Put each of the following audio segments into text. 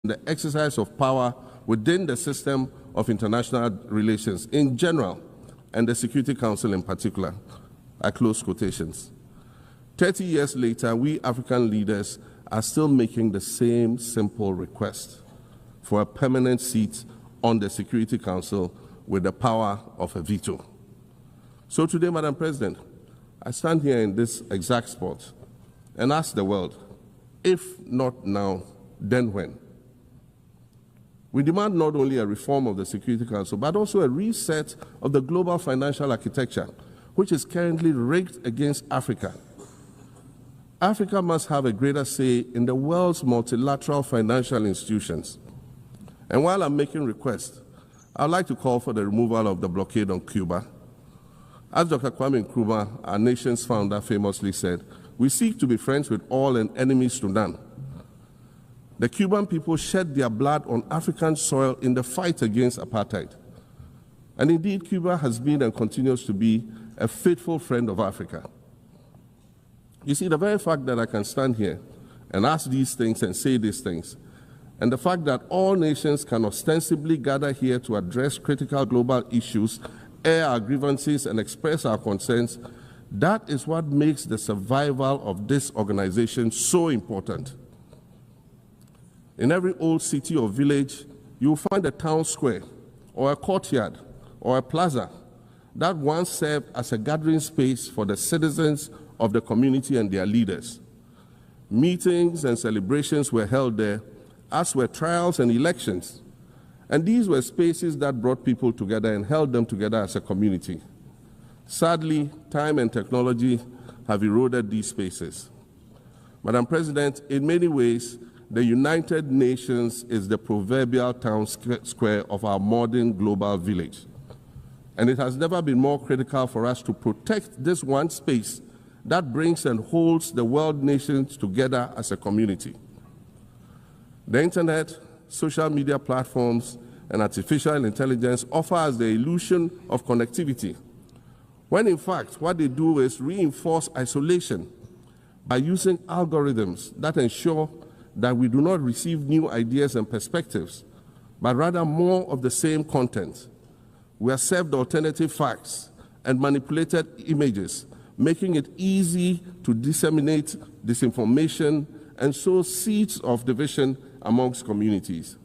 the exercise of power within the system of international relations in general and the Security Council in particular. I close quotations. 30 years later, we African leaders are still making the same simple request for a permanent seat on the Security Council with the power of a veto. So today, Madam President, I stand here in this exact spot and ask the world, if not now, then when? We demand not only a reform of the Security Council, but also a reset of the global financial architecture, which is currently rigged against Africa. Africa must have a greater say in the world's multilateral financial institutions. And while I'm making requests, I'd like to call for the removal of the blockade on Cuba. As Dr. Kwame Nkrumah, our nation's founder, famously said, we seek to be friends with all and enemies to none. The Cuban people shed their blood on African soil in the fight against apartheid. And indeed, Cuba has been and continues to be a faithful friend of Africa. You see, the very fact that I can stand here and ask these things and say these things, and the fact that all nations can ostensibly gather here to address critical global issues, air our grievances, and express our concerns, that is what makes the survival of this organization so important. In every old city or village, you will find a town square, or a courtyard, or a plaza that once served as a gathering space for the citizens of the community and their leaders. Meetings and celebrations were held there, as were trials and elections. And these were spaces that brought people together and held them together as a community. Sadly, time and technology have eroded these spaces. Madam President, in many ways, the United Nations is the proverbial town square of our modern global village. And it has never been more critical for us to protect this one space that brings and holds the world nations together as a community. The internet, social media platforms, and artificial intelligence offer us the illusion of connectivity, when in fact what they do is reinforce isolation by using algorithms that ensure that we do not receive new ideas and perspectives, but rather more of the same content. We are served alternative facts and manipulated images, making it easy to disseminate disinformation and sow seeds of division amongst communities.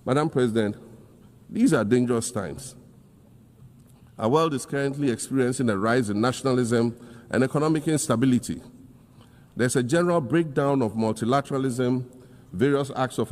Madam President, these are dangerous times. Our world is currently experiencing a rise in nationalism and economic instability. There's a general breakdown of multilateralism, various acts of